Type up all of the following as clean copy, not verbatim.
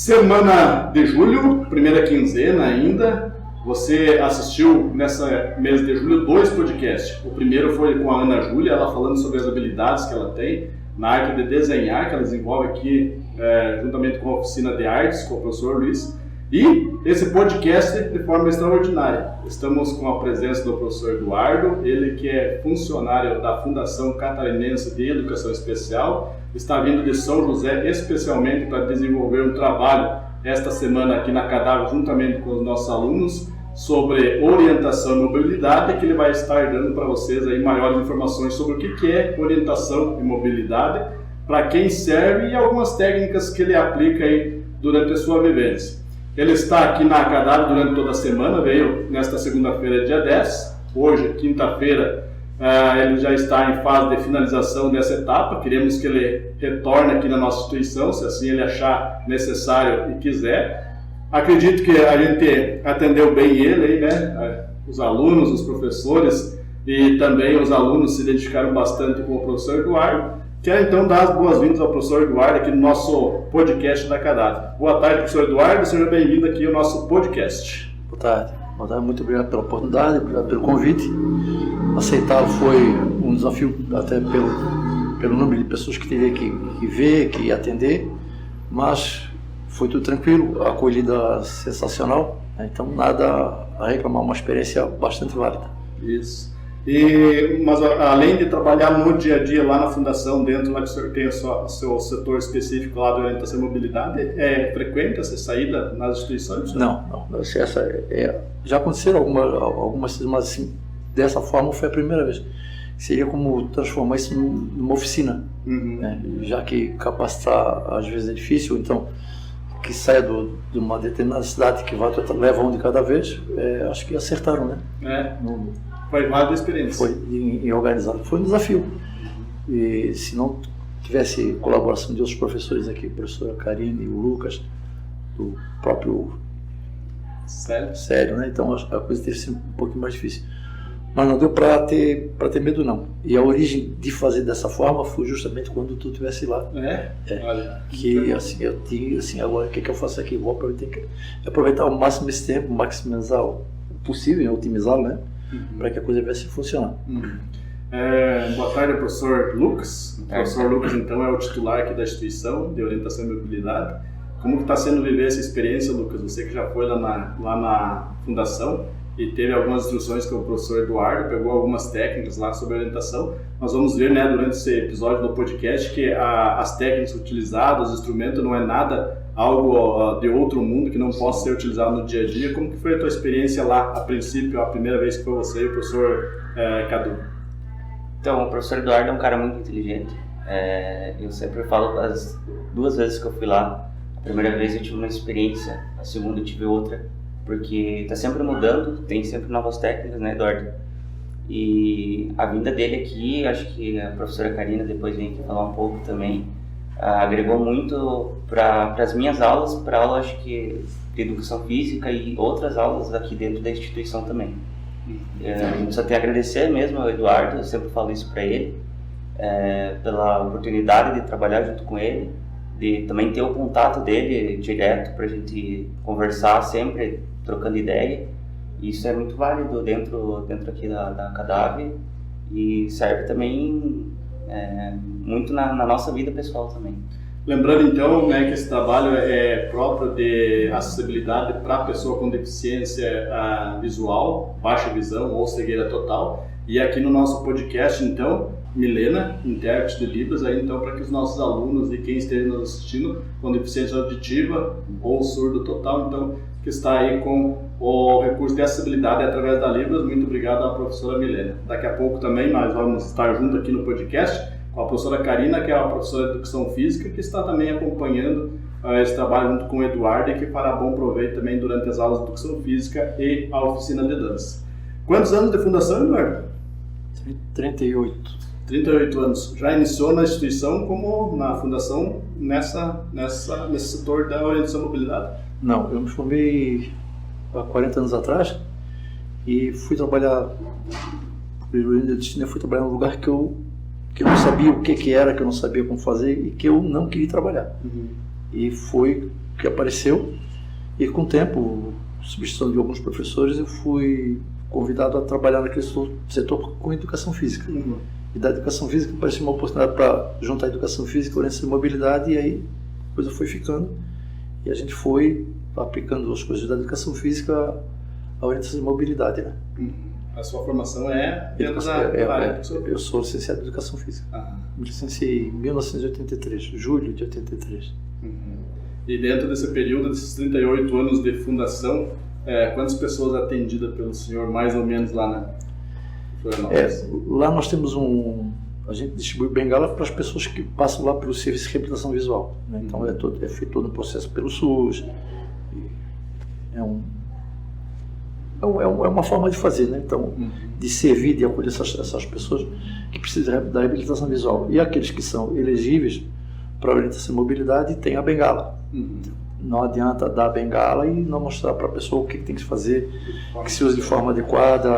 Semana de julho, primeira quinzena ainda. Você assistiu nessa mês de julho 2 podcasts. O primeiro foi com a Ana Júlia, ela falando sobre as habilidades que ela tem na arte de desenhar, que ela desenvolve aqui juntamente com a oficina de artes, com o professor Luiz. E esse podcast de forma extraordinária. Estamos com a presença do professor Eduardo, ele que é funcionário da Fundação Catarinense de Educação Especial, está vindo de São José especialmente para desenvolver um trabalho esta semana aqui na CADAV, juntamente com os nossos alunos, sobre orientação e mobilidade, que ele vai estar dando para vocês aí maiores informações sobre o que é orientação e mobilidade, para quem serve e algumas técnicas que ele aplica aí durante a sua vivência. Ele está aqui na CADAV durante toda a semana, veio nesta segunda-feira, dia 10, hoje, quinta-feira, ele já está em fase de finalização dessa etapa. Queremos que ele retorne aqui na nossa instituição, se assim ele achar necessário e quiser. Acredito que a gente atendeu bem ele aí, né? Os alunos, os professores e também os alunos se identificaram bastante com o professor Eduardo. Quero então dar as boas-vindas ao professor Eduardo aqui no nosso podcast da CADAV. Boa tarde, professor Eduardo, seja bem-vindo aqui ao nosso podcast. Boa tarde, muito obrigado pela oportunidade, obrigado pelo convite. Aceitá-lo foi um desafio até pelo número de pessoas que teria que ver, que atender, mas foi tudo tranquilo, a acolhida sensacional, né? Então nada a reclamar, uma experiência bastante válida. Isso. Mas além de trabalhar no dia a dia lá na fundação, dentro lá que o senhor tem o seu setor específico lá de orientação e mobilidade, é frequente essa saída nas instituições? Não. Já aconteceram algumas, mas assim, dessa forma foi a primeira vez. Seria como transformar isso numa oficina, né? Já que capacitar às vezes é difícil, então que saia de uma determinada cidade que leva um de cada vez, acho que acertaram, né? Foi várias experiências. Foi em organizado. Foi um desafio. E se não tivesse colaboração de outros professores aqui, a professora Karine e o Lucas, do próprio Sério, né? Então a coisa teve sido um pouquinho mais difícil. Mas não deu para ter medo, não. E a origem de fazer dessa forma foi justamente quando tu estivesse lá. Olha. Que assim, eu tinha, assim, agora o que eu faço aqui? Vou aproveitar ao máximo esse tempo, maximizar o possível, né? Otimizá-lo, né? Para que a coisa viesse a funcionar. Boa tarde, professor Lucas. O professor Lucas, então, é o titular aqui da instituição de orientação e mobilidade. Como que está sendo viver essa experiência, Lucas? Você que já foi lá na fundação e teve algumas instruções com o professor Eduardo, pegou algumas técnicas lá sobre orientação. Nós vamos ver, né, durante esse episódio do podcast que as técnicas utilizadas, o instrumento não é nada algo de outro mundo que não possa ser utilizado no dia a dia. Como que foi a tua experiência lá, a princípio, a primeira vez que foi você e o professor Cadu? Então, o professor Eduardo é um cara muito inteligente. Eu sempre falo, as 2 vezes que eu fui lá, a primeira vez eu tive uma experiência, a segunda eu tive outra, porque está sempre mudando, tem sempre novas técnicas, né, Eduardo? E a vinda dele aqui, acho que a professora Karina depois vem aqui falar um pouco também, agregou muito para as minhas aulas, para aula acho que de educação física e outras aulas aqui dentro da instituição também. A gente só tem a agradecer mesmo ao Eduardo, eu sempre falo isso para ele, pela oportunidade de trabalhar junto com ele, de também ter o contato dele direto para a gente conversar sempre, trocando ideia. Isso é muito válido dentro aqui da CADAV e serve também muito na nossa vida pessoal também. Lembrando então, né, que esse trabalho é próprio de acessibilidade para pessoa com deficiência visual, baixa visão ou cegueira total. E aqui no nosso podcast, então, Milena, intérprete de Libras, aí então para que os nossos alunos e quem esteja nos assistindo com deficiência auditiva ou surdo total, então, que está aí com o recurso de acessibilidade através da Libras. Muito obrigado à professora Milena. Daqui a pouco também nós vamos estar junto aqui no podcast com a professora Karina, que é a professora de Educação Física, que está também acompanhando esse trabalho junto com o Eduardo e que fará bom proveito também durante as aulas de Educação Física e a oficina de dança. Quantos anos de fundação, Eduardo? 38. 38 anos. Já iniciou na instituição como na fundação nesse setor da orientação e mobilidade? Não, eu me formei há 40 anos atrás e fui trabalhar fui trabalhar num lugar que eu não sabia o que era, que eu não sabia como fazer e que eu não queria trabalhar. E foi que apareceu, e com o tempo, substituição de alguns professores, eu fui convidado a trabalhar naquele setor com educação física. E da educação física apareceu uma oportunidade para juntar a educação física e orientação de mobilidade, e aí a coisa foi ficando, e a gente foi aplicando as coisas da educação física à orientação de mobilidade, né? A sua formação é dentro da área? Eu sou licenciado em educação física. Me licenciei em 1983, julho de 83. E dentro desse período, desses 38 anos de fundação, quantas pessoas atendidas pelo senhor, mais ou menos, lá na Florianópolis? Lá nós temos a gente distribui bengala para as pessoas que passam lá pelo serviço de reabilitação visual, né? Então é feito todo um processo pelo SUS. É uma forma de fazer, né? Então, de servir, de acolher essas pessoas que precisam da reabilitação visual. E aqueles que são elegíveis para orientação e mobilidade têm a bengala. Não adianta dar a bengala e não mostrar para a pessoa o que tem que fazer, que se usa de forma adequada,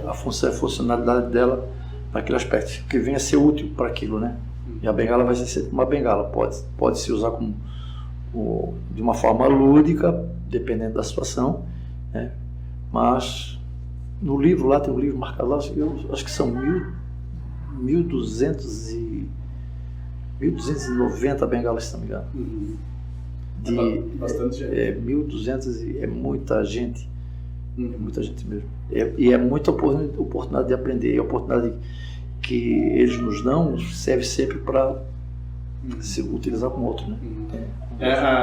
a funcionalidade dela naquele aspecto, que venha a ser útil para aquilo, né? E a bengala vai ser sempre uma bengala, pode se usar de uma forma lúdica, dependendo da situação, né? Mas no livro lá, tem um livro marcado lá, eu acho que são 1.290 bengalas, se não me engano. Bastante gente. 1.200 é muita gente. É muita gente mesmo. E é muita oportunidade de aprender. E a oportunidade que eles nos dão serve sempre para se utilizar com outro, né?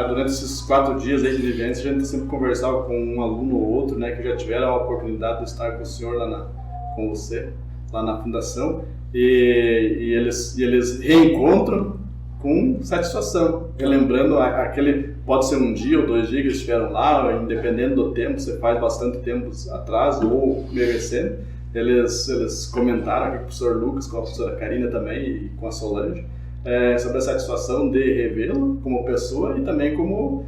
Durante esses 4 dias aí de vivência, a gente sempre conversava com um aluno ou outro, né, que já tiveram a oportunidade de estar com o senhor com você, lá na fundação, e eles reencontram com satisfação, relembrando pode ser um dia ou 2 dias que eles estiveram lá, independendo do tempo, você faz bastante tempo atrás ou meio recente. Eles comentaram aqui com o professor Lucas, com a professora Karina também e com a Solange, sobre a satisfação de revê-lo como pessoa e também como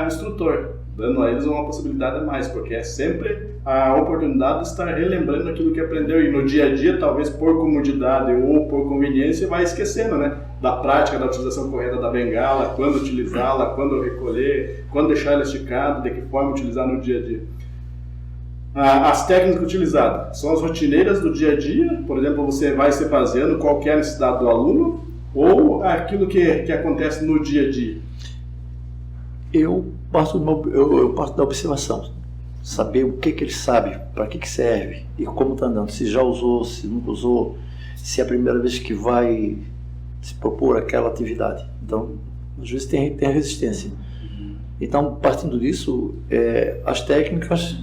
instrutor, dando a eles uma possibilidade a mais, porque é sempre a oportunidade de estar relembrando aquilo que aprendeu, e no dia a dia, talvez por comodidade ou por conveniência, vai esquecendo, né, da prática da utilização correta da bengala, quando utilizá-la, quando recolher, quando deixar ela esticada, de que forma utilizar no dia a dia. As técnicas utilizadas são as rotineiras do dia a dia, por exemplo, você vai se baseando qual que é a necessidade do aluno, ou aquilo que acontece no dia a dia? Eu parto da observação, saber o que ele sabe, para que serve e como está andando, se já usou, se nunca usou, se é a primeira vez que vai se propor aquela atividade. Então, às vezes tem a resistência. Então, partindo disso, as técnicas,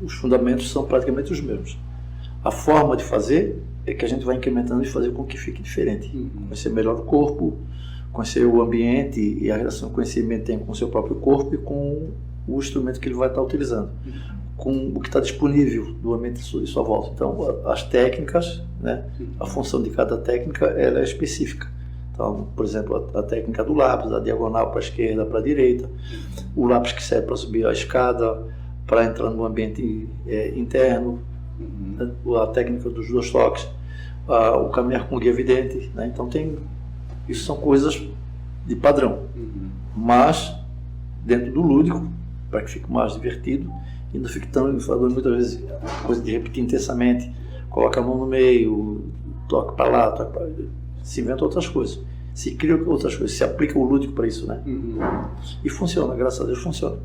os fundamentos são praticamente os mesmos. A forma de fazer é que a gente vai incrementando e fazer com que fique diferente. Conhecer melhor o corpo, conhecer o ambiente e a relação que o conhecimento tem com o seu próprio corpo e com o instrumento que ele vai estar utilizando, com o que está disponível do ambiente em sua volta. Então, as técnicas, né, a função de cada técnica, ela é específica. Então, por exemplo, a técnica do lápis, da diagonal para a esquerda, para a direita, o lápis que serve para subir a escada, para entrar no ambiente interno, a técnica dos 2 toques, o caminhar com guia vidente, né? Então isso são coisas de padrão, mas dentro do lúdico, para que fique mais divertido e não fique tão enfadonho. Muitas vezes coisa de repetir intensamente, coloca a mão no meio, toca para lá, toca para lá, se inventa outras coisas, se cria outras coisas, se aplica o lúdico para isso, né? E funciona, graças a Deus funciona.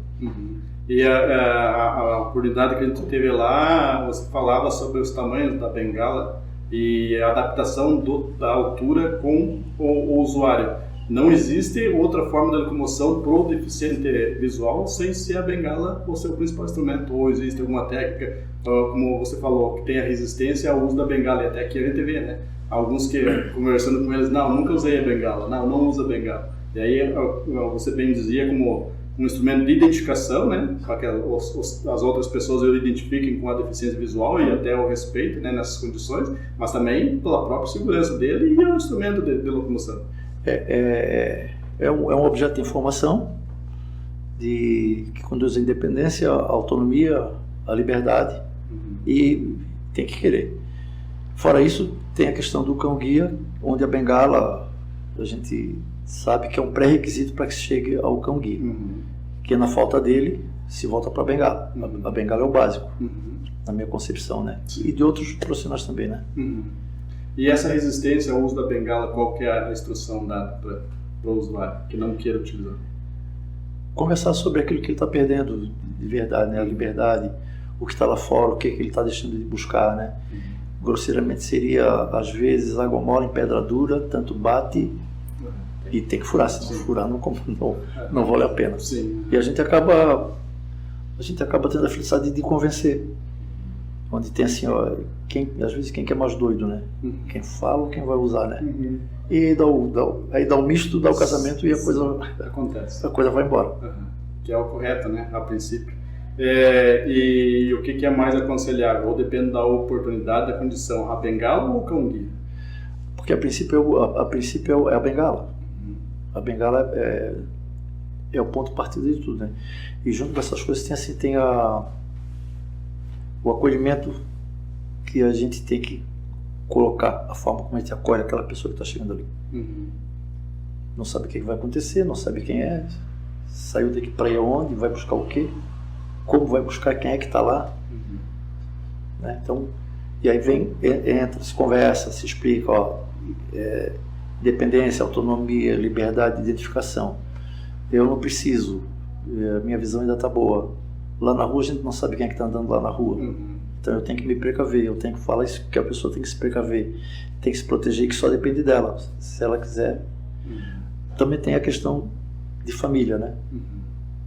E a oportunidade que a gente teve lá, você falava sobre os tamanhos da bengala e a adaptação da altura com o usuário. Não existe outra forma de locomoção para o deficiente visual sem ser a bengala o seu principal instrumento, ou existe alguma técnica, como você falou, que tenha resistência ao uso da bengala, e até aqui a gente vê, né? Alguns que, conversando com eles, nunca usei a bengala, não usa a bengala. E aí você bem dizia como um instrumento de identificação, né, para que as outras pessoas o identifiquem com a deficiência visual e até o respeito, né, nessas condições, mas também pela própria segurança dele e é um instrumento de locomoção. É um objeto de informação que conduz à independência, à autonomia, à liberdade, e tem que querer. Fora isso, tem a questão do cão-guia, onde a bengala, a gente sabe que é um pré-requisito para que se chegue ao cão-guia. Que na falta dele, se volta para a bengala. A bengala é o básico, na minha concepção, né? E de outros profissionais também, né? E essa resistência ao uso da bengala, qual que é a instrução dada para o usuário que não queira utilizar? Conversar sobre aquilo que ele está perdendo de verdade, né? A liberdade, o que está lá fora, o que ele está deixando de buscar, né? Grosseiramente seria, às vezes, água mole em pedra dura, tanto bate e tem que furar, se não furar não vale a pena. Sim. E a gente acaba tendo a felicidade de convencer. Onde tem assim, ó, às vezes quem que é mais doido, né? Quem fala ou quem vai usar, né? E aí dá o misto, dá o casamento e a coisa acontece. A coisa vai embora. Que é o correto, né? A princípio. E o que é mais aconselhável? Ou depende da oportunidade, da condição, a bengala ou o cão-guia? Porque a princípio é a bengala. A bengala é o ponto de partida de tudo, né? E junto com essas coisas tem o acolhimento que a gente tem que colocar, a forma como a gente acolhe aquela pessoa que está chegando ali. Não sabe o que vai acontecer, não sabe quem é, saiu daqui para ir aonde, vai buscar o quê, como vai buscar, quem é que está lá. Né? Então, e aí entra, se conversa, se explica, dependência, autonomia, liberdade, identificação. Eu não preciso, minha visão ainda está boa. Lá na rua a gente não sabe quem é que está andando lá na rua. Então eu tenho que me precaver, eu tenho que falar isso, que a pessoa tem que se precaver, tem que se proteger, que só depende dela, se ela quiser. Também tem a questão de família, né?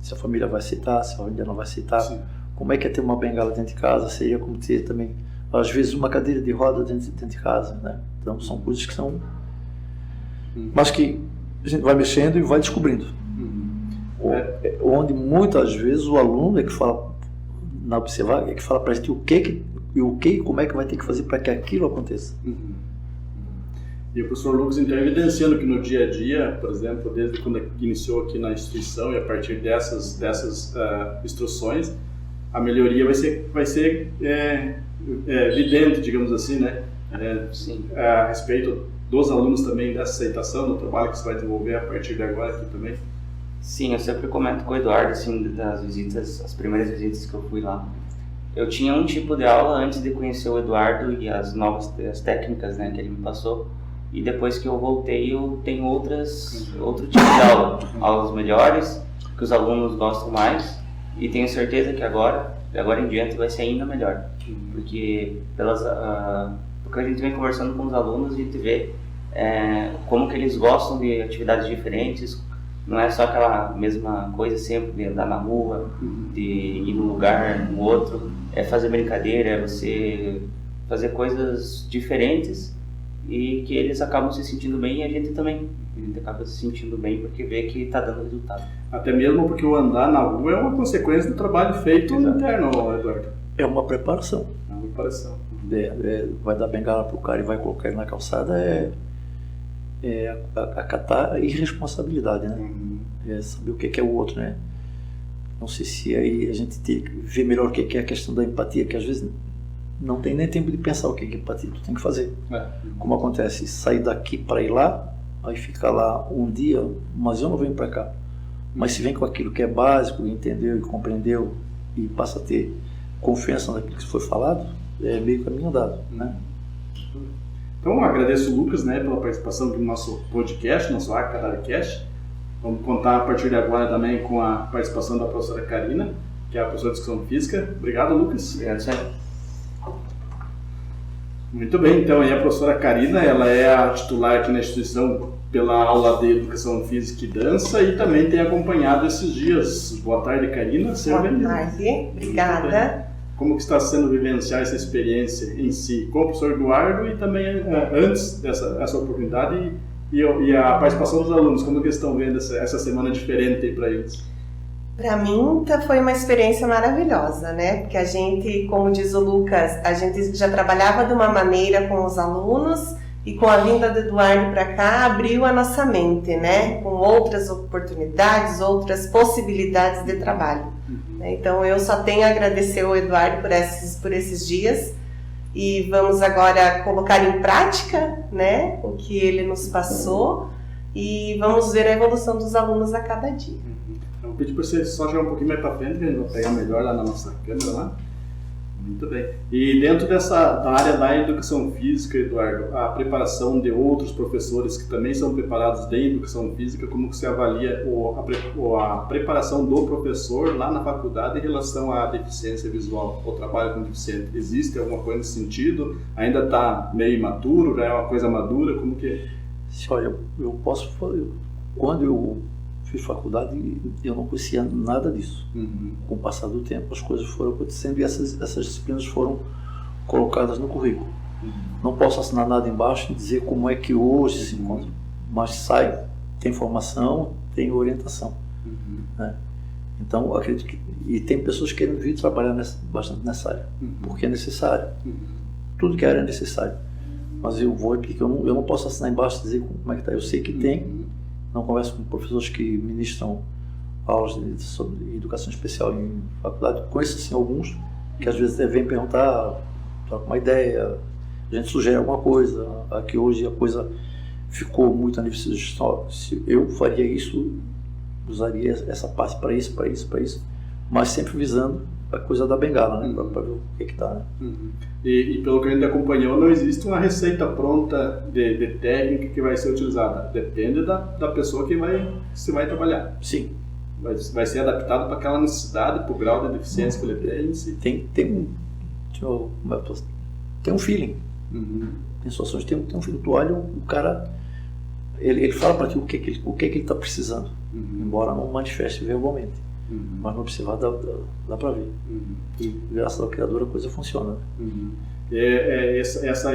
Se a família vai aceitar, se a família não vai aceitar. Sim. Como é que é ter uma bengala dentro de casa? Seria como ter também, às vezes, uma cadeira de roda dentro de casa, né? Então são coisas que são... Mas que a gente vai mexendo e vai descobrindo. Onde muitas vezes o aluno é que fala, na observar, é que fala para a gente o que e como é que vai ter que fazer para que aquilo aconteça. E o professor Lucas, então, evidenciando que no dia a dia, por exemplo, desde quando iniciou aqui na instituição e a partir dessas instruções, a melhoria vai ser evidente, digamos assim, né? A respeito dos alunos também, dessa aceitação do trabalho que você vai desenvolver a partir de agora aqui também. Sim, eu sempre comento com o Eduardo, assim, das visitas, as primeiras visitas que eu fui lá. Eu tinha um tipo de aula antes de conhecer o Eduardo e as técnicas, né, que ele me passou. E depois que eu voltei, eu tenho outro tipo de aula. Aulas melhores, que os alunos gostam mais. E tenho certeza que agora em diante, vai ser ainda melhor. Porque porque a gente vem conversando com os alunos, a gente vê como que eles gostam de atividades diferentes. Não é só aquela mesma coisa sempre de andar na rua, de ir num lugar, no outro. É fazer brincadeira, é você fazer coisas diferentes e que eles acabam se sentindo bem e a gente também. A gente acaba se sentindo bem porque vê que está dando resultado. Até mesmo porque o andar na rua é uma consequência do trabalho feito interno, Eduardo. É uma preparação. É uma preparação. Vai dar bengala pro cara e vai colocar ele na calçada, acatar a irresponsabilidade, né? É saber o que é o outro, né? Não sei se aí a gente tem que ver melhor o que é a questão da empatia, que às vezes não tem nem tempo de pensar o que é empatia, tu tem que fazer. Como acontece, sair daqui para ir lá, aí ficar lá um dia, mas eu não venho para cá. Mas se vem com aquilo que é básico, entendeu e compreendeu e passa a ter confiança naquilo que foi falado, é meio caminho andado, né? Então, agradeço o Lucas, né, pela participação aqui no nosso podcast, nosso ACADARcast. Vamos contar a partir de agora também com a participação da professora Karina, que é a professora de Educação Física. Obrigado, Lucas. Obrigado, Sérgio. Muito bem, então aí a professora Karina, ela é a titular aqui na instituição pela aula de Educação Física e Dança e também tem acompanhado esses dias. Boa tarde, Karina. Boa tarde, obrigada. Como que está sendo vivenciar essa experiência em si com o professor Eduardo e também antes dessa oportunidade e a participação dos alunos? Como que eles estão vendo essa semana diferente para eles? Para mim foi uma experiência maravilhosa, né? Porque a gente, como diz o Lucas, a gente já trabalhava de uma maneira com os alunos e com a vinda do Eduardo para cá abriu a nossa mente, né? Com outras oportunidades, outras possibilidades de trabalho. Então eu só tenho a agradecer ao Eduardo por esses dias e vamos agora colocar em prática, né, o que ele nos passou e vamos ver a evolução dos alunos a cada dia. Eu vou pedir para você só jogar um pouquinho mais para frente, que a gente vai pegar melhor lá na nossa câmera lá. Muito bem. E dentro da área da educação física, Eduardo, a preparação de outros professores que também são preparados de educação física, como que você avalia a preparação do professor lá na faculdade em relação à deficiência visual, ao trabalho com deficiente? Existe alguma coisa nesse sentido? Ainda está meio imaturo, já é uma coisa madura? Como que... Olha, eu posso falar, quando eu fiz faculdade, eu não conhecia nada disso. Com o passar do tempo, as coisas foram acontecendo e essas disciplinas foram colocadas no currículo. Não posso assinar nada embaixo e dizer como é que hoje se encontra, mas tem formação, tem orientação. Né? Então, acredito que... E tem pessoas que querem vir trabalhar bastante nessa área, porque é necessário. Tudo que é necessário. Mas eu vou repetir que eu não posso assinar embaixo e dizer como é que está. Eu sei que tem. Não converso com professores que ministram aulas sobre educação especial em faculdade. Conheço sim alguns que às vezes vêm perguntar, troca uma ideia, a gente sugere alguma coisa. Aqui hoje a coisa ficou muito a nível de gestão. Se eu faria isso, usaria essa parte para isso, mas sempre visando a coisa da bengala, né? Para ver o que está. Né? E pelo que a gente acompanhou, não existe uma receita pronta de técnica que vai ser utilizada. Depende da pessoa que você vai trabalhar. Sim. Vai ser adaptado para aquela necessidade, para o grau de deficiência que ele tem. Tem um feeling. Tem situações, tem um feeling. Tu olha, o cara, ele fala para ti o que ele está precisando, embora não manifeste verbalmente. Mas no observar dá para ver. E graças ao Criador a coisa funciona. Essa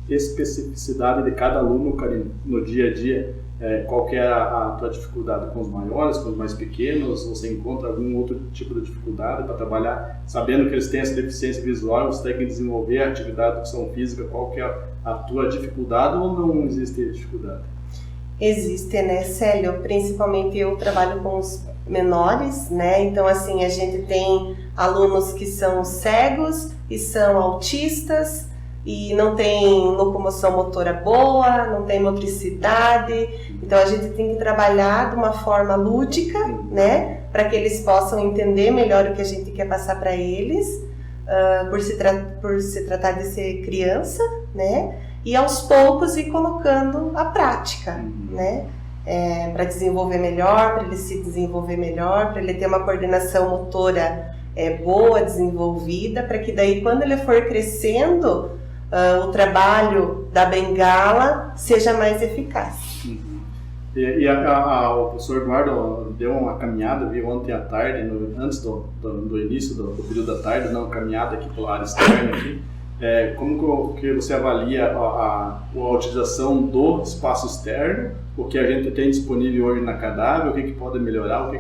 especificidade de cada aluno, Karine, no dia a dia, qual que é a tua dificuldade com os maiores, com os mais pequenos? Você encontra algum outro tipo de dificuldade para trabalhar, sabendo que eles têm essa deficiência visual, você tem que desenvolver a atividade de educação física? Qual que é a tua dificuldade ou não existe dificuldade? Existe, né, Célio? Principalmente eu trabalho com os menores, né? Então, assim, a gente tem alunos que são cegos e são autistas e não tem locomoção motora boa, não tem motricidade. Então, a gente tem que trabalhar de uma forma lúdica, né? Para que eles possam entender melhor o que a gente quer passar para eles, por se tratar de ser criança, né? E aos poucos ir colocando a prática, né? Para desenvolver melhor, para ele se desenvolver melhor, para ele ter uma coordenação motora boa, desenvolvida, para que daí quando ele for crescendo, o trabalho da bengala seja mais eficaz. E o professor Eduardo deu uma caminhada, viu, ontem à tarde, antes do início do período da tarde, uma caminhada aqui pela área externa aqui. Como que você avalia a utilização do espaço externo, o que a gente tem disponível hoje na Cadáver, o que pode melhorar,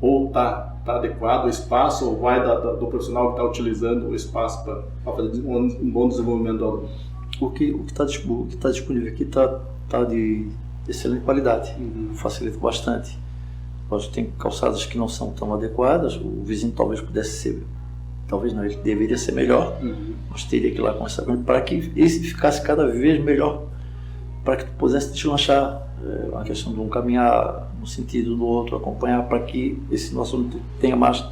ou está adequado o espaço, ou vai do profissional que está utilizando o espaço para fazer um bom desenvolvimento do aluno? O que está disponível aqui está de excelente qualidade, facilita bastante. Nós tem calçadas que não são tão adequadas, o vizinho talvez pudesse ser... Talvez não, ele deveria ser melhor, mas teria que ir lá conversar com ele para que esse ficasse cada vez melhor, para que tu pudesse deslanchar a questão de um caminhar no sentido do outro, acompanhar, para que esse nosso aluno tenha mais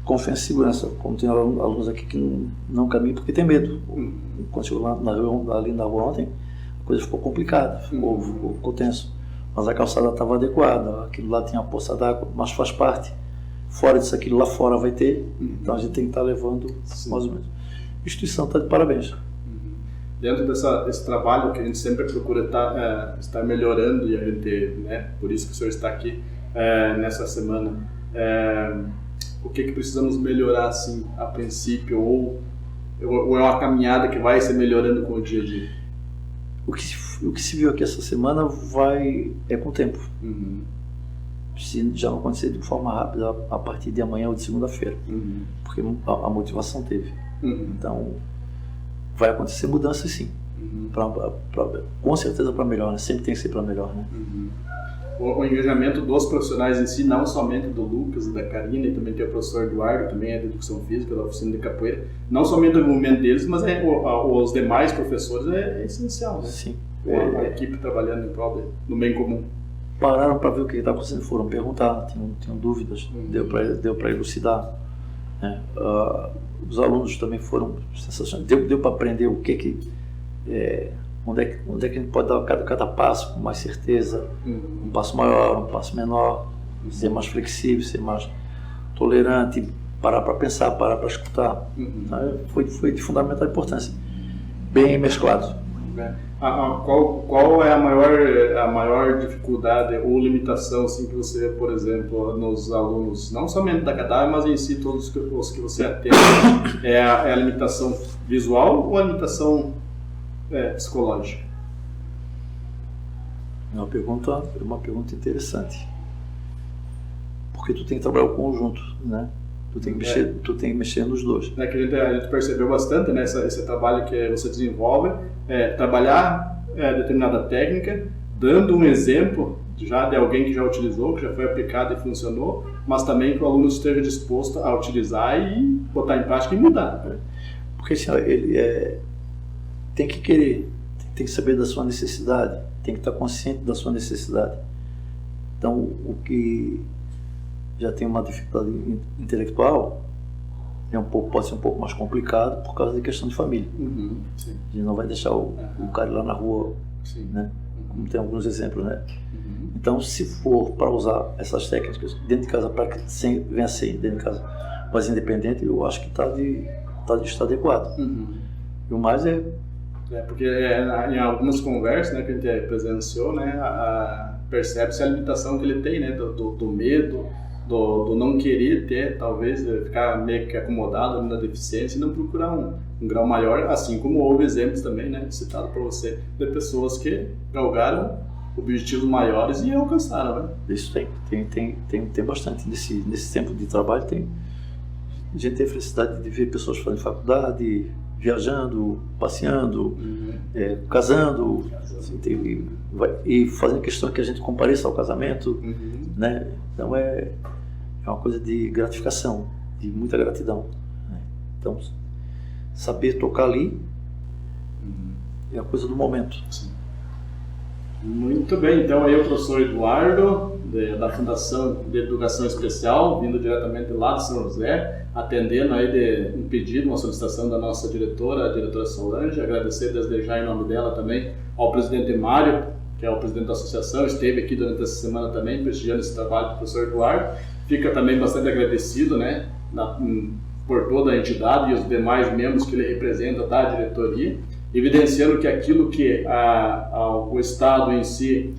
confiança e segurança. Como tem alunos aqui que não caminham porque tem medo. Quando chegou ali na rua ontem, a coisa ficou complicada, ficou tenso. Mas a calçada estava adequada, aquilo lá tinha a poça d'água, mas faz parte. Fora disso, aquilo lá fora vai ter, então a gente tem que estar levando mais ou menos. A instituição está de parabéns. Dentro desse trabalho que a gente sempre procura estar melhorando, e a gente, né, por isso que o senhor está aqui nessa semana, o que precisamos melhorar assim, a princípio, ou é uma caminhada que vai se melhorando com o dia a dia? O que se viu aqui essa semana é com o tempo. Se já não acontecer de forma rápida a partir de amanhã ou de segunda-feira, porque a motivação teve. Então vai acontecer mudanças sim, com certeza para melhor, né? Sempre tem que ser para melhor, né? O engajamento dos profissionais em si, não somente do Lucas e da Karine, e também tem o professor Eduardo, também é da educação física, da oficina de capoeira, não somente o movimento deles, mas os demais professores é essencial, né? Sim. A equipe trabalhando em prol do bem comum. pararam para ver o que está acontecendo, foram perguntar, tinham dúvidas, deu para elucidar. Né? Os alunos também foram sensacionais, deu para aprender o onde é que a gente pode dar cada passo com mais certeza, um passo maior, um passo menor, ser mais flexível, ser mais tolerante, parar para pensar, parar para escutar. Foi de fundamental importância, bem mesclado. Qual é a maior dificuldade ou limitação assim, que você, por exemplo, nos alunos, não somente da cadáver, mas em si todos os que você atende, é a limitação visual ou a limitação psicológica? É uma pergunta interessante, porque tu tem que trabalhar o conjunto, né? Tu tem que mexer nos dois. Que a gente percebeu bastante, né, esse trabalho que você desenvolve, trabalhar determinada técnica, dando um exemplo já de alguém que já utilizou, que já foi aplicado e funcionou, mas também que o aluno esteja disposto a utilizar e botar em prática e mudar. Porque assim, ele tem que querer, tem que saber da sua necessidade, tem que estar consciente da sua necessidade. Então, o que já tem uma dificuldade intelectual, pode ser um pouco mais complicado por causa da questão de família. Sim. A gente não vai deixar o cara lá na rua, né? Como tem alguns exemplos, né? Então, se for para usar essas técnicas dentro de casa, para que venha a ser dentro de casa mais independente, eu acho que está adequado. E o mais porque em algumas conversas, né, que a gente presenciou, né, percebe-se a limitação que ele tem, né, do medo, do não querer ter, talvez, ficar meio que acomodado na deficiência e não procurar um grau maior, assim como houve exemplos também, né, citado por você, de pessoas que galgaram objetivos maiores e alcançaram, né? Isso tem bastante. Nesse tempo de trabalho, a gente tem a felicidade de ver pessoas fazendo faculdade, viajando, passeando, casando, assim, e fazendo questão que a gente compareça ao casamento, né? Então é uma coisa de gratificação, de muita gratidão, né? Então, saber tocar ali é a coisa do momento. Sim. Muito bem, então aí o professor Eduardo, da Fundação de Educação Especial, vindo diretamente lá de São José, atendendo aí um pedido, uma solicitação da nossa diretora, a diretora Solange. Agradecer desde já em nome dela também ao presidente Mário, que é o presidente da associação, esteve aqui durante essa semana também, prestigiando esse trabalho do professor Eduardo. Fica também bastante agradecido, né, por toda a entidade e os demais membros que ele representa da diretoria, evidenciando que aquilo que o Estado em si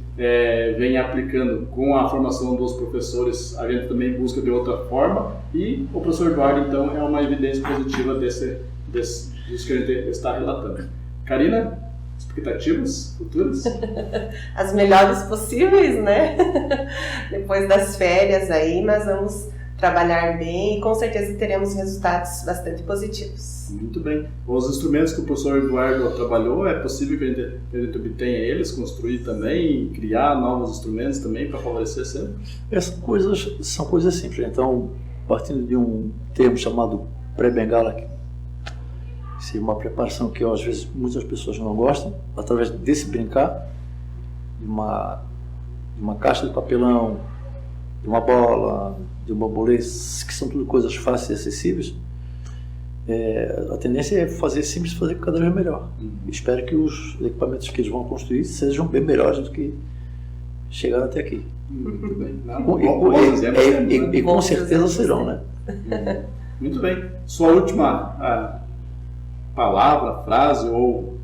vem aplicando com a formação dos professores, a gente também busca de outra forma, e o professor Eduardo, então, é uma evidência positiva disso que a gente está relatando. Karina, expectativas futuras? As melhores possíveis, né? Depois das férias aí, nós vamos trabalhar bem e com certeza teremos resultados bastante positivos. Muito bem. Os instrumentos que o professor Eduardo trabalhou, é possível que a gente obtenha eles, construir também, criar novos instrumentos também para favorecer sempre? Essas coisas são coisas simples. Então, partindo de um termo chamado pré-bengala, que seria uma preparação que às vezes muitas pessoas não gostam, através desse brincar, de uma caixa de papelão, de uma bola, de um bambolê, que são tudo coisas fáceis e acessíveis, a tendência é fazer cada vez melhor. Espero que os equipamentos que eles vão construir sejam bem melhores do que chegaram até aqui. Muito bem. E com certeza serão, né? Muito bem. Sua última palavra, frase ou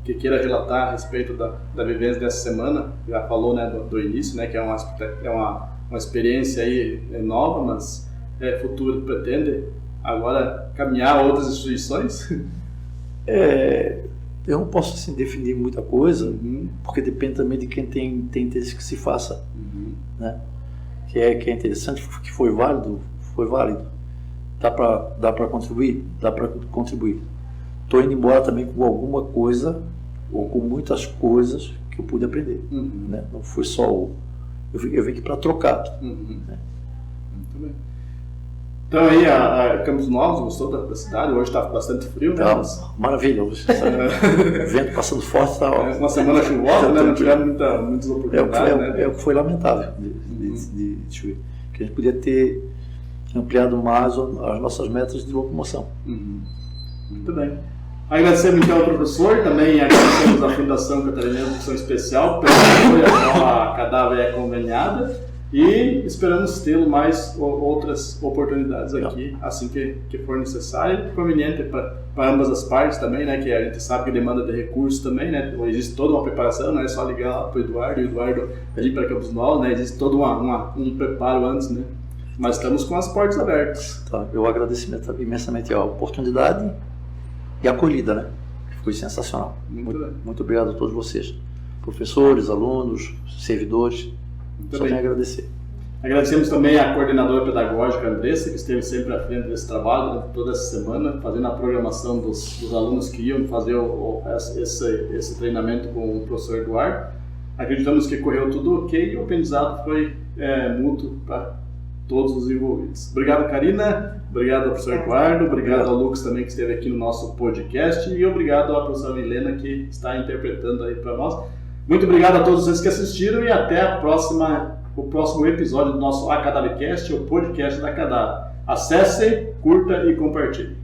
que queira relatar a respeito da vivência dessa semana, já falou, né, do início, né, que é uma experiência aí nova, mas futuro pretende agora caminhar a outras instituições? Eu não posso assim, definir muita coisa, porque depende também de quem tem interesse que se faça, né? Que é interessante, que foi válido. Dá para contribuir? Dá para contribuir. Estou indo embora também com alguma coisa, ou com muitas coisas que eu pude aprender, né? Não foi só eu vim aqui para trocar. Muito bem. Então aí, a Campos Novos, gostou da cidade? Hoje está bastante frio, né? Maravilha, vento passando forte. Tá, uma semana chuvosa, né? Não tivemos muitas oportunidades. É o que foi lamentável de chover. Que a gente podia ter ampliado mais as nossas metas de locomoção. Muito bem. Agradecemos então ao professor, também agradecemos à Fundação Catarinense de Educação Especial pelo apoio à nova Cadáver conveniada. E esperamos tê-lo mais outras oportunidades aqui, assim que for necessário, conveniente para ambas as partes também, né? Que a gente sabe que demanda de recursos também, né? Existe toda uma preparação, não é só ligar lá para o Eduardo e o Eduardo ir para Campos Novos, né? Existe todo um preparo antes, né? Mas estamos com as portas abertas. Tá, eu agradeço imensamente a oportunidade e a acolhida, né? Foi sensacional. Muito obrigado a todos vocês, professores, alunos, servidores. Só tenho a agradecer. Agradecemos também à coordenadora pedagógica Andressa, que esteve sempre à frente desse trabalho toda essa semana, fazendo a programação dos alunos que iam fazer esse treinamento com o professor Eduardo. Acreditamos que correu tudo ok e o aprendizado foi mútuo para todos os envolvidos. Obrigado, Karina. Obrigado ao professor Eduardo. Obrigado ao Lucas também, que esteve aqui no nosso podcast. E obrigado à professora Milena, que está interpretando aí para nós. Muito obrigado a todos vocês que assistiram e até o próximo episódio do nosso Acadavecast, o podcast da Acadav. Acessem, curta e compartilhem.